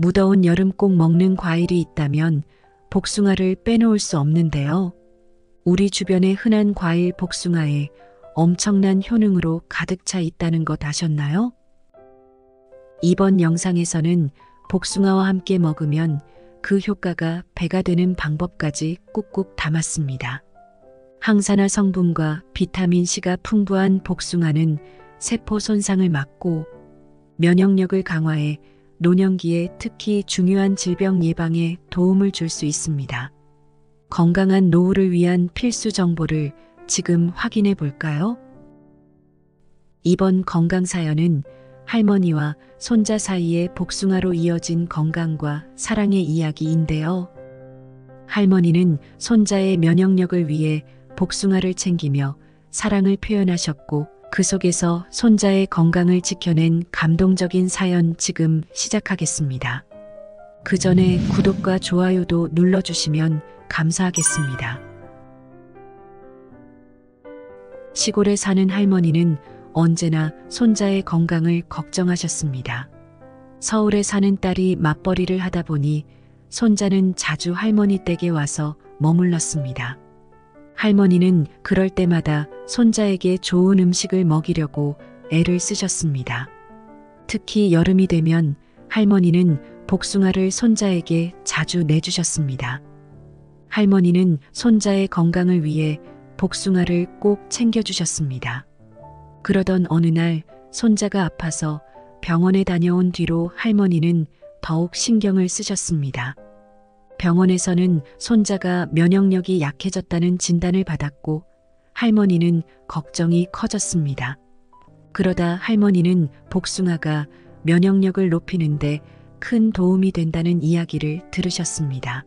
무더운 여름 꼭 먹는 과일이 있다면 복숭아를 빼놓을 수 없는데요. 우리 주변의 흔한 과일 복숭아에 엄청난 효능으로 가득 차 있다는 것 아셨나요? 이번 영상에서는 복숭아와 함께 먹으면 그 효과가 배가 되는 방법까지 꾹꾹 담았습니다. 항산화 성분과 비타민C가 풍부한 복숭아는 세포 손상을 막고 면역력을 강화해 노년기에 특히 중요한 질병 예방에 도움을 줄 수 있습니다. 건강한 노후를 위한 필수 정보를 지금 확인해 볼까요? 이번 건강 사연은 할머니와 손자 사이의 복숭아로 이어진 건강과 사랑의 이야기인데요. 할머니는 손자의 면역력을 위해 복숭아를 챙기며 사랑을 표현하셨고 그 속에서 손자의 건강을 지켜낸 감동적인 사연 지금 시작하겠습니다. 그 전에 구독과 좋아요도 눌러주시면 감사하겠습니다. 시골에 사는 할머니는 언제나 손자의 건강을 걱정하셨습니다. 서울에 사는 딸이 맞벌이를 하다 보니 손자는 자주 할머니 댁에 와서 머물렀습니다. 할머니는 그럴 때마다 손자에게 좋은 음식을 먹이려고 애를 쓰셨습니다. 특히 여름이 되면 할머니는 복숭아를 손자에게 자주 내주셨습니다. 할머니는 손자의 건강을 위해 복숭아를 꼭 챙겨주셨습니다. 그러던 어느 날 손자가 아파서 병원에 다녀온 뒤로 할머니는 더욱 신경을 쓰셨습니다. 병원에서는 손자가 면역력이 약해졌다는 진단을 받았고 할머니는 걱정이 커졌습니다. 그러다 할머니는 복숭아가 면역력을 높이는데 큰 도움이 된다는 이야기를 들으셨습니다.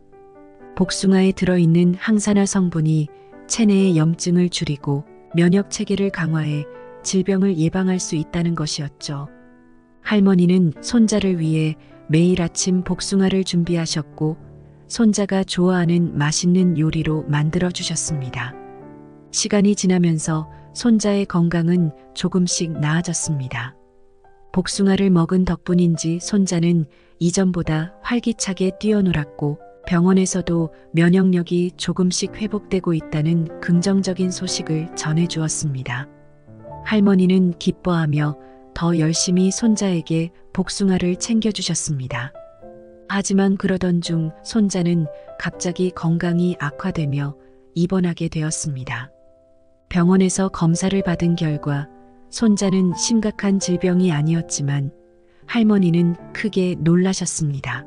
복숭아에 들어있는 항산화 성분이 체내의 염증을 줄이고 면역 체계를 강화해 질병을 예방할 수 있다는 것이었죠. 할머니는 손자를 위해 매일 아침 복숭아를 준비하셨고 손자가 좋아하는 맛있는 요리로 만들어 주셨습니다. 시간이 지나면서 손자의 건강은 조금씩 나아졌습니다. 복숭아를 먹은 덕분인지 손자는 이전보다 활기차게 뛰어놀았고 병원에서도 면역력이 조금씩 회복되고 있다는 긍정적인 소식을 전해주었습니다. 할머니는 기뻐하며 더 열심히 손자에게 복숭아를 챙겨주셨습니다. 하지만 그러던 중 손자는 갑자기 건강이 악화되며 입원하게 되었습니다. 병원에서 검사를 받은 결과 손자는 심각한 질병이 아니었지만 할머니는 크게 놀라셨습니다.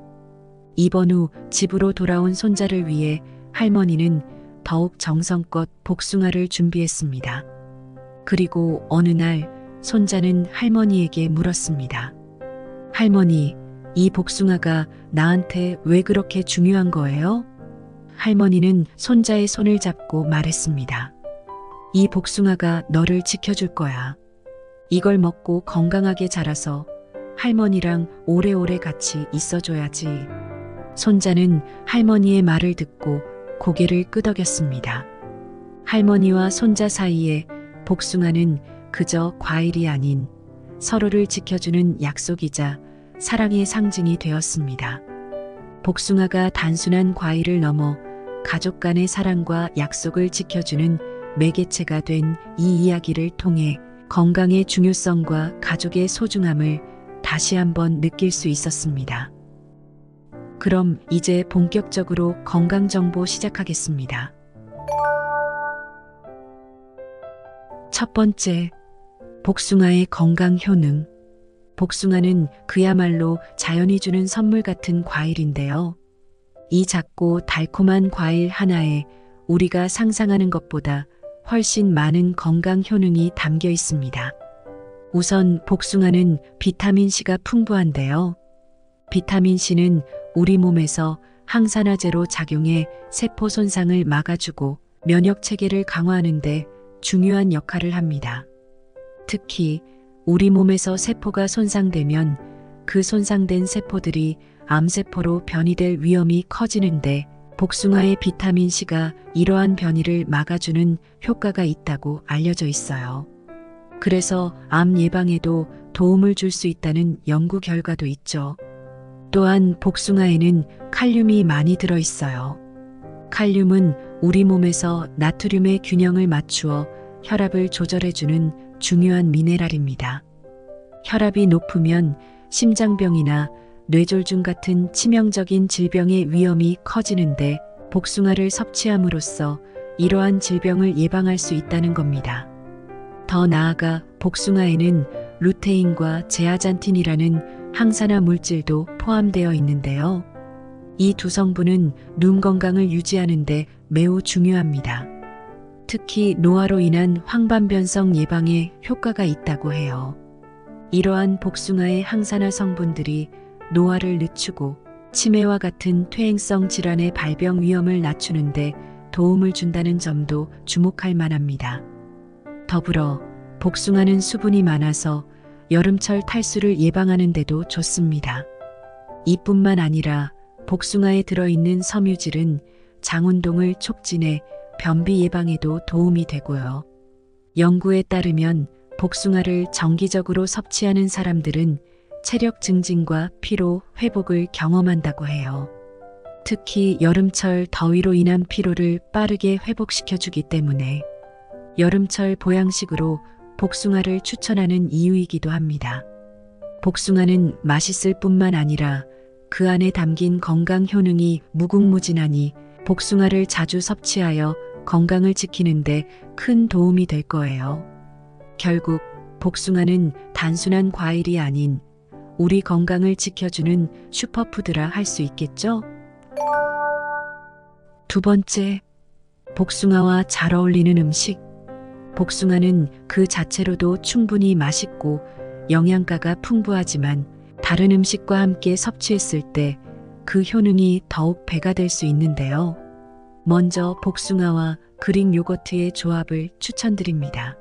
입원 후 집으로 돌아온 손자를 위해 할머니는 더욱 정성껏 복숭아를 준비했습니다. 그리고 어느 날 손자는 할머니에게 물었습니다. 할머니, 이 복숭아가 나한테 왜 그렇게 중요한 거예요? 할머니는 손자의 손을 잡고 말했습니다. 이 복숭아가 너를 지켜줄 거야. 이걸 먹고 건강하게 자라서 할머니랑 오래오래 같이 있어줘야지. 손자는 할머니의 말을 듣고 고개를 끄덕였습니다. 할머니와 손자 사이에 복숭아는 그저 과일이 아닌 서로를 지켜주는 약속이자 사랑의 상징이 되었습니다. 복숭아가 단순한 과일을 넘어 가족 간의 사랑과 약속을 지켜주는 매개체가 된 이 이야기를 통해 건강의 중요성과 가족의 소중함을 다시 한번 느낄 수 있었습니다. 그럼 이제 본격적으로 건강 정보 시작하겠습니다. 첫 번째, 복숭아의 건강 효능. 복숭아는 그야말로 자연이 주는 선물 같은 과일인데요. 이 작고 달콤한 과일 하나에 우리가 상상하는 것보다 훨씬 많은 건강 효능이 담겨 있습니다. 우선 복숭아는 비타민C가 풍부한데요. 비타민C는 우리 몸에서 항산화제로 작용해 세포 손상을 막아주고 면역 체계를 강화하는 데 중요한 역할을 합니다. 특히 우리 몸에서 세포가 손상되면 그 손상된 세포들이 암세포로 변이될 위험이 커지는데 복숭아의 비타민C가 이러한 변이를 막아주는 효과가 있다고 알려져 있어요. 그래서 암 예방에도 도움을 줄 수 있다는 연구 결과도 있죠. 또한 복숭아에는 칼륨이 많이 들어 있어요. 칼륨은 우리 몸에서 나트륨의 균형을 맞추어 혈압을 조절해주는 중요한 미네랄입니다. 혈압이 높으면 심장병이나 뇌졸중 같은 치명적인 질병의 위험이 커지는데 복숭아를 섭취함으로써 이러한 질병을 예방할 수 있다는 겁니다. 더 나아가 복숭아에는 루테인과 제아잔틴이라는 항산화 물질도 포함되어 있는데요. 이 두 성분은 눈 건강을 유지하는 데 매우 중요합니다. 특히 노화로 인한 황반변성 예방에 효과가 있다고 해요. 이러한 복숭아의 항산화 성분들이 노화를 늦추고 치매와 같은 퇴행성 질환의 발병 위험을 낮추는데 도움을 준다는 점도 주목할 만합니다. 더불어 복숭아는 수분이 많아서 여름철 탈수를 예방하는 데도 좋습니다. 이뿐만 아니라 복숭아에 들어있는 섬유질은 장운동을 촉진해 변비 예방에도 도움이 되고요. 연구에 따르면 복숭아를 정기적으로 섭취하는 사람들은 체력 증진과 피로 회복을 경험한다고 해요. 특히 여름철 더위로 인한 피로를 빠르게 회복시켜주기 때문에 여름철 보양식으로 복숭아를 추천하는 이유이기도 합니다. 복숭아는 맛있을 뿐만 아니라 그 안에 담긴 건강 효능이 무궁무진하니 복숭아를 자주 섭취하여 건강을 지키는데 큰 도움이 될 거예요. 결국 복숭아는 단순한 과일이 아닌 우리 건강을 지켜주는 슈퍼푸드라 할 수 있겠죠? 두 번째, 복숭아와 잘 어울리는 음식. 복숭아는 그 자체로도 충분히 맛있고 영양가가 풍부하지만 다른 음식과 함께 섭취했을 때 그 효능이 더욱 배가 될 수 있는데요. 먼저 복숭아와 그릭 요거트의 조합을 추천드립니다.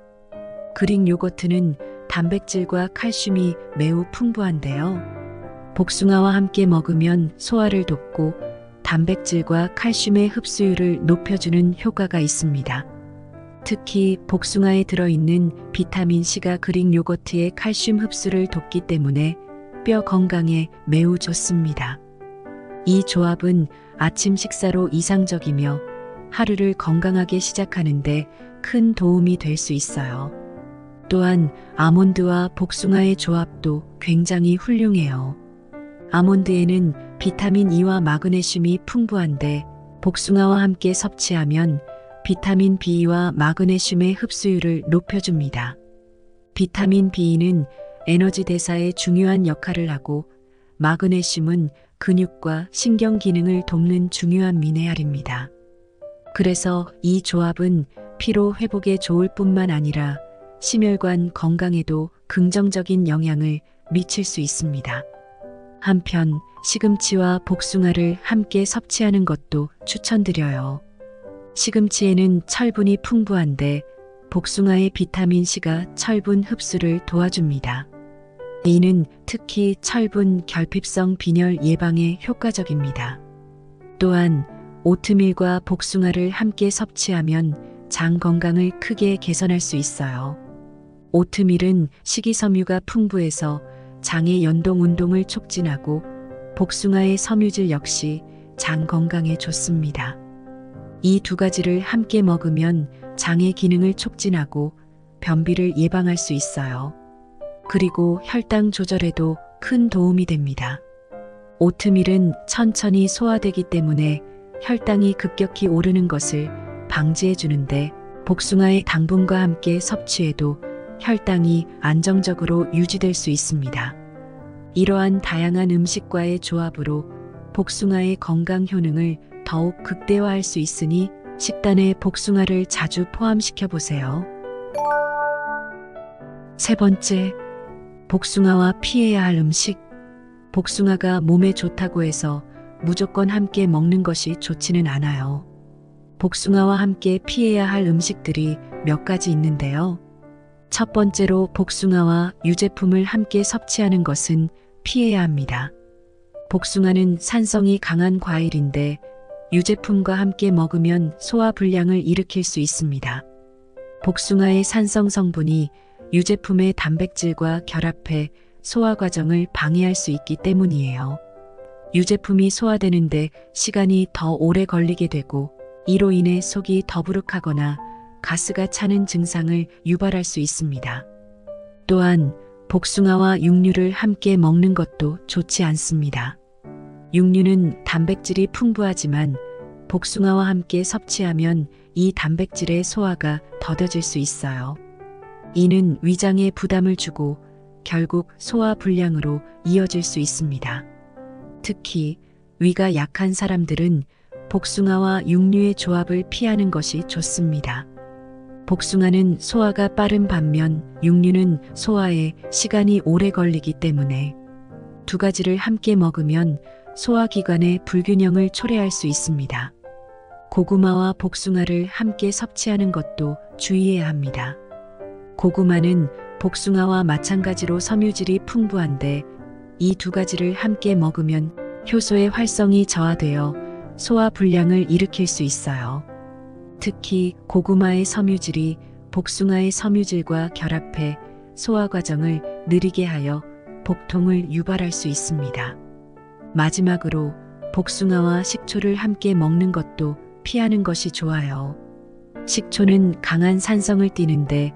그릭 요거트는 단백질과 칼슘이 매우 풍부한데요. 복숭아와 함께 먹으면 소화를 돕고 단백질과 칼슘의 흡수율을 높여주는 효과가 있습니다. 특히 복숭아에 들어있는 비타민C가 그릭 요거트의 칼슘 흡수를 돕기 때문에 뼈 건강에 매우 좋습니다. 이 조합은 아침 식사로 이상적이며 하루를 건강하게 시작하는데 큰 도움이 될 수 있어요. 또한 아몬드와 복숭아의 조합도 굉장히 훌륭해요. 아몬드에는 비타민 E와 마그네슘이 풍부한데 복숭아와 함께 섭취하면 비타민 B와 마그네슘의 흡수율을 높여줍니다. 비타민 B는 에너지 대사에 중요한 역할을 하고 마그네슘은 근육과 신경 기능을 돕는 중요한 미네랄입니다. 그래서 이 조합은 피로 회복에 좋을 뿐만 아니라 심혈관 건강에도 긍정적인 영향을 미칠 수 있습니다. 한편 시금치와 복숭아를 함께 섭취하는 것도 추천드려요. 시금치에는 철분이 풍부한데 복숭아의 비타민C가 철분 흡수를 도와줍니다. 이는 특히 철분 결핍성 빈혈 예방에 효과적입니다. 또한 오트밀과 복숭아를 함께 섭취하면 장 건강을 크게 개선할 수 있어요. 오트밀은 식이섬유가 풍부해서 장의 연동 운동을 촉진하고 복숭아의 섬유질 역시 장 건강에 좋습니다. 이 두 가지를 함께 먹으면 장의 기능을 촉진하고 변비를 예방할 수 있어요. 그리고 혈당 조절에도 큰 도움이 됩니다. 오트밀은 천천히 소화되기 때문에 혈당이 급격히 오르는 것을 방지해 주는데 복숭아의 당분과 함께 섭취해도 혈당이 안정적으로 유지될 수 있습니다. 이러한 다양한 음식과의 조합으로 복숭아의 건강 효능을 더욱 극대화할 수 있으니 식단에 복숭아를 자주 포함시켜 보세요. 세 번째, 복숭아와 피해야 할 음식. 복숭아가 몸에 좋다고 해서 무조건 함께 먹는 것이 좋지는 않아요. 복숭아와 함께 피해야 할 음식들이 몇 가지 있는데요. 첫 번째로 복숭아와 유제품을 함께 섭취하는 것은 피해야 합니다. 복숭아는 산성이 강한 과일인데 유제품과 함께 먹으면 소화 불량을 일으킬 수 있습니다. 복숭아의 산성 성분이 유제품의 단백질과 결합해 소화 과정을 방해할 수 있기 때문이에요. 유제품이 소화되는데 시간이 더 오래 걸리게 되고 이로 인해 속이 더부룩하거나 가스가 차는 증상을 유발할 수 있습니다. 또한 복숭아와 육류를 함께 먹는 것도 좋지 않습니다. 육류는 단백질이 풍부하지만 복숭아와 함께 섭취하면 이 단백질의 소화가 더뎌질 수 있어요. 이는 위장에 부담을 주고 결국 소화 불량으로 이어질 수 있습니다. 특히 위가 약한 사람들은 복숭아와 육류의 조합을 피하는 것이 좋습니다. 복숭아는 소화가 빠른 반면 육류는 소화에 시간이 오래 걸리기 때문에 두 가지를 함께 먹으면 소화기관의 불균형을 초래할 수 있습니다. 고구마와 복숭아를 함께 섭취하는 것도 주의해야 합니다. 고구마는 복숭아와 마찬가지로 섬유질이 풍부한데 이 두 가지를 함께 먹으면 효소의 활성이 저하되어 소화 불량을 일으킬 수 있어요. 특히 고구마의 섬유질이 복숭아의 섬유질과 결합해 소화 과정을 느리게 하여 복통을 유발할 수 있습니다. 마지막으로 복숭아와 식초를 함께 먹는 것도 피하는 것이 좋아요. 식초는 강한 산성을 띠는데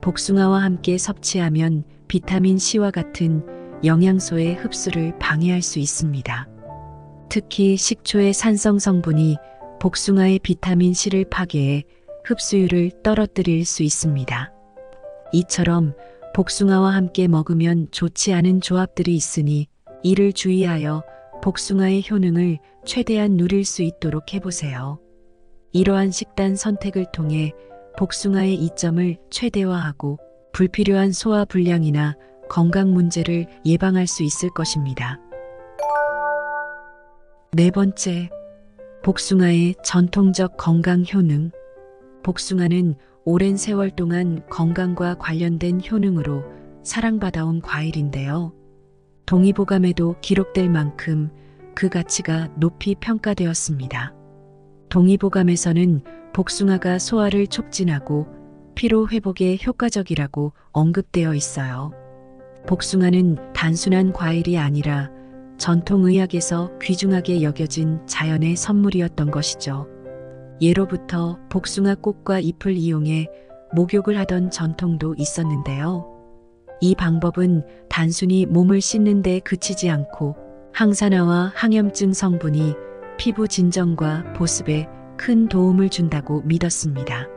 복숭아와 함께 섭취하면 비타민 C와 같은 영양소의 흡수를 방해할 수 있습니다. 특히 식초의 산성 성분이 복숭아의 비타민 C를 파괴해 흡수율을 떨어뜨릴 수 있습니다. 이처럼 복숭아와 함께 먹으면 좋지 않은 조합들이 있으니 이를 주의하여 복숭아의 효능을 최대한 누릴 수 있도록 해보세요. 이러한 식단 선택을 통해 복숭아의 이점을 최대화하고 불필요한 소화 불량이나 건강 문제를 예방할 수 있을 것입니다. 네 번째, 복숭아의 전통적 건강 효능. 복숭아는 오랜 세월 동안 건강과 관련된 효능으로 사랑받아온 과일인데요. 동의보감에도 기록될 만큼 그 가치가 높이 평가되었습니다. 동의보감에서는 복숭아가 소화를 촉진하고 피로 회복에 효과적이라고 언급되어 있어요. 복숭아는 단순한 과일이 아니라 전통의학에서 귀중하게 여겨진 자연의 선물이었던 것이죠. 예로부터 복숭아 꽃과 잎을 이용해 목욕을 하던 전통도 있었는데요. 이 방법은 단순히 몸을 씻는 데 그치지 않고 항산화와 항염증 성분이 피부 진정과 보습에 큰 도움을 준다고 믿었습니다.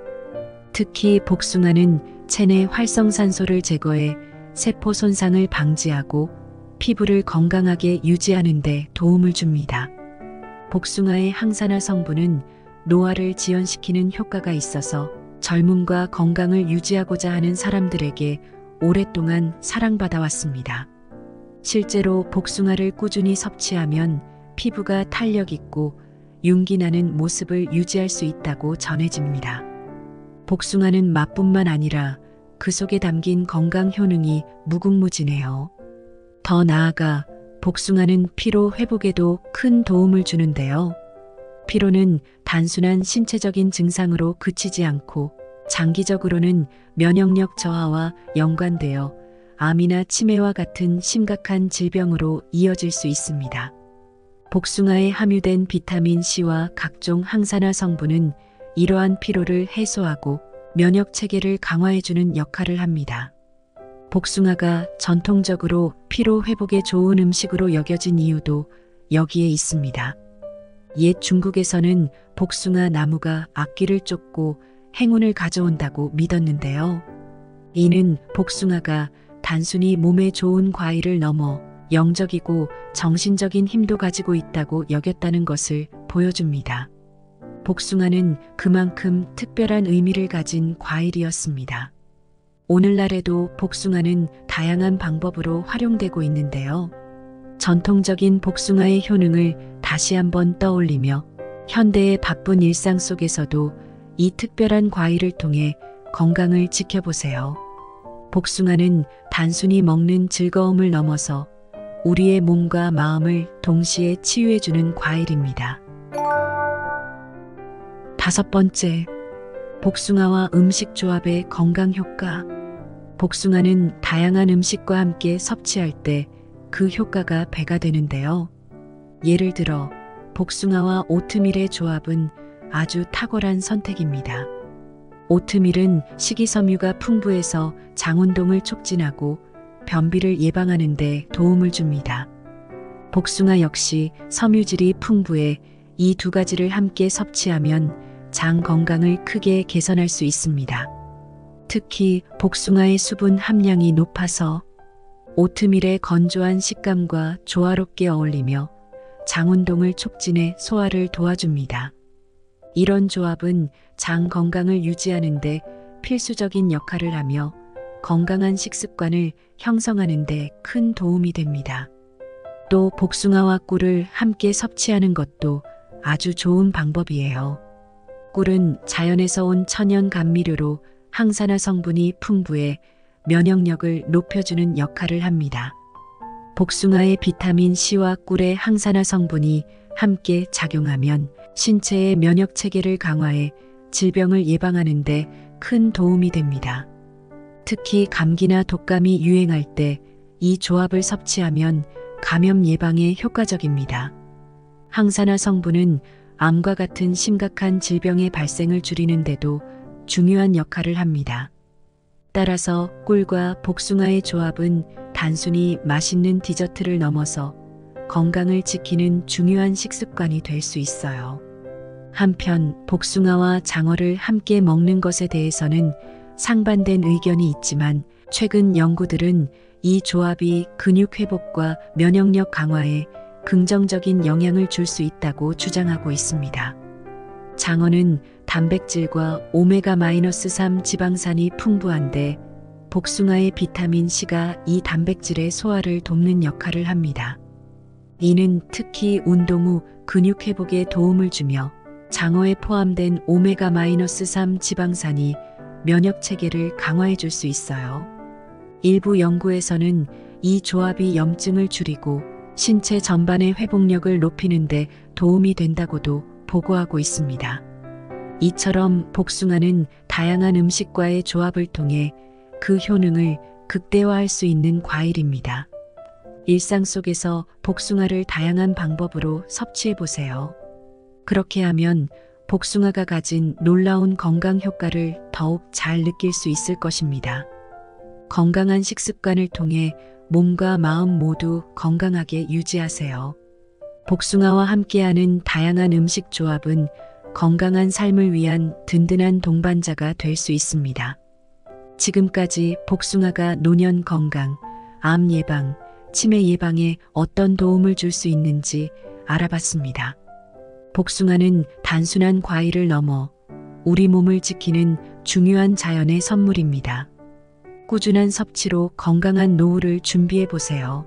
특히 복숭아는 체내 활성산소를 제거해 세포 손상을 방지하고 피부를 건강하게 유지하는 데 도움을 줍니다. 복숭아의 항산화 성분은 노화를 지연시키는 효과가 있어서 젊음과 건강을 유지하고자 하는 사람들에게 오랫동안 사랑받아 왔습니다. 실제로 복숭아를 꾸준히 섭취하면 피부가 탄력 있고 윤기 나는 모습을 유지할 수 있다고 전해집니다. 복숭아는 맛뿐만 아니라 그 속에 담긴 건강 효능이 무궁무진해요. 더 나아가 복숭아는 피로 회복에도 큰 도움을 주는데요. 피로는 단순한 신체적인 증상으로 그치지 않고 장기적으로는 면역력 저하와 연관되어 암이나 치매와 같은 심각한 질병으로 이어질 수 있습니다. 복숭아에 함유된 비타민 C와 각종 항산화 성분은 이러한 피로를 해소하고 면역 체계를 강화해주는 역할을 합니다. 복숭아가 전통적으로 피로 회복에 좋은 음식으로 여겨진 이유도 여기에 있습니다. 옛 중국에서는 복숭아 나무가 악귀를 쫓고 행운을 가져온다고 믿었는데요. 이는 복숭아가 단순히 몸에 좋은 과일을 넘어 영적이고 정신적인 힘도 가지고 있다고 여겼다는 것을 보여줍니다. 복숭아는 그만큼 특별한 의미를 가진 과일이었습니다. 오늘날에도 복숭아는 다양한 방법으로 활용되고 있는데요. 전통적인 복숭아의 효능을 다시 한번 떠올리며 현대의 바쁜 일상 속에서도 이 특별한 과일을 통해 건강을 지켜보세요. 복숭아는 단순히 먹는 즐거움을 넘어서 우리의 몸과 마음을 동시에 치유해주는 과일입니다. 다섯 번째, 복숭아와 음식 조합의 건강 효과. 복숭아는 다양한 음식과 함께 섭취할 때 그 효과가 배가 되는데요. 예를 들어 복숭아와 오트밀의 조합은 아주 탁월한 선택입니다. 오트밀은 식이섬유가 풍부해서 장운동을 촉진하고 변비를 예방하는 데 도움을 줍니다. 복숭아 역시 섬유질이 풍부해 이 두 가지를 함께 섭취하면 장 건강을 크게 개선할 수 있습니다. 특히 복숭아의 수분 함량이 높아서 오트밀의 건조한 식감과 조화롭게 어울리며 장운동을 촉진해 소화를 도와줍니다. 이런 조합은 장 건강을 유지하는 데 필수적인 역할을 하며 건강한 식습관을 형성하는 데 큰 도움이 됩니다. 또 복숭아와 꿀을 함께 섭취하는 것도 아주 좋은 방법이에요. 꿀은 자연에서 온 천연 감미료로 항산화 성분이 풍부해 면역력을 높여주는 역할을 합니다. 복숭아의 비타민 C와 꿀의 항산화 성분이 함께 작용하면 신체의 면역 체계를 강화해 질병을 예방하는 데 큰 도움이 됩니다. 특히 감기나 독감이 유행할 때 이 조합을 섭취하면 감염 예방에 효과적입니다. 항산화 성분은 암과 같은 심각한 질병의 발생을 줄이는 데도 중요한 역할을 합니다. 따라서 꿀과 복숭아의 조합은 단순히 맛있는 디저트를 넘어서 건강을 지키는 중요한 식습관이 될 수 있어요. 한편 복숭아와 장어를 함께 먹는 것에 대해서는 상반된 의견이 있지만 최근 연구들은 이 조합이 근육 회복과 면역력 강화에 긍정적인 영향을 줄 수 있다고 주장하고 있습니다. 장어는 단백질과 오메가-3 지방산이 풍부한데 복숭아의 비타민 C가 이 단백질의 소화를 돕는 역할을 합니다. 이는 특히 운동 후 근육 회복에 도움을 주며 장어에 포함된 오메가-3 지방산이 면역 체계를 강화해 줄 수 있어요. 일부 연구에서는 이 조합이 염증을 줄이고 신체 전반의 회복력을 높이는 데 도움이 된다고도 보고하고 있습니다. 이처럼 복숭아는 다양한 음식과의 조합을 통해 그 효능을 극대화할 수 있는 과일입니다. 일상 속에서 복숭아를 다양한 방법으로 섭취해 보세요. 그렇게 하면 복숭아가 가진 놀라운 건강 효과를 더욱 잘 느낄 수 있을 것입니다. 건강한 식습관을 통해 몸과 마음 모두 건강하게 유지하세요. 복숭아와 함께하는 다양한 음식 조합은 건강한 삶을 위한 든든한 동반자가 될 수 있습니다. 지금까지 복숭아가 노년 건강, 암 예방, 치매 예방에 어떤 도움을 줄 수 있는지 알아봤습니다. 복숭아는 단순한 과일을 넘어 우리 몸을 지키는 중요한 자연의 선물입니다. 꾸준한 섭취로 건강한 노후를 준비해 보세요.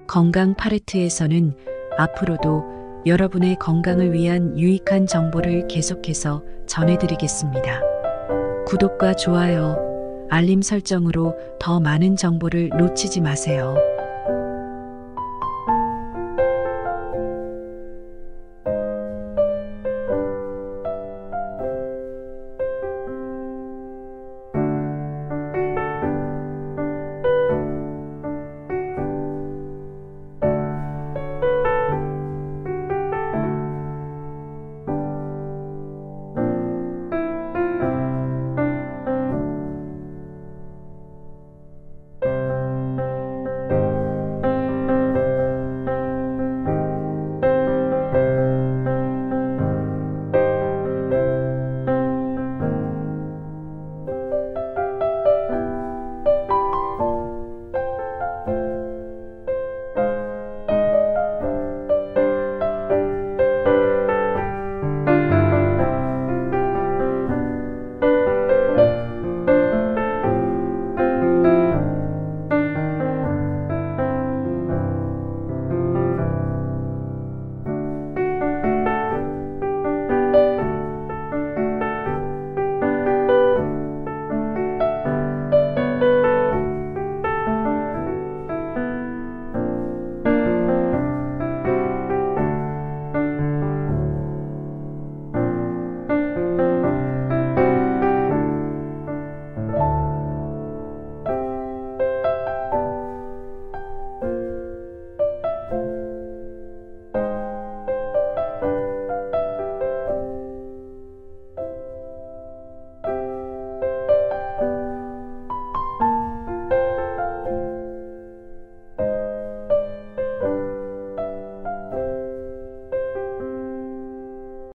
건강 팔레트에서는 앞으로도 여러분의 건강을 위한 유익한 정보를 계속해서 전해드리겠습니다. 구독과 좋아요, 알림 설정으로 더 많은 정보를 놓치지 마세요.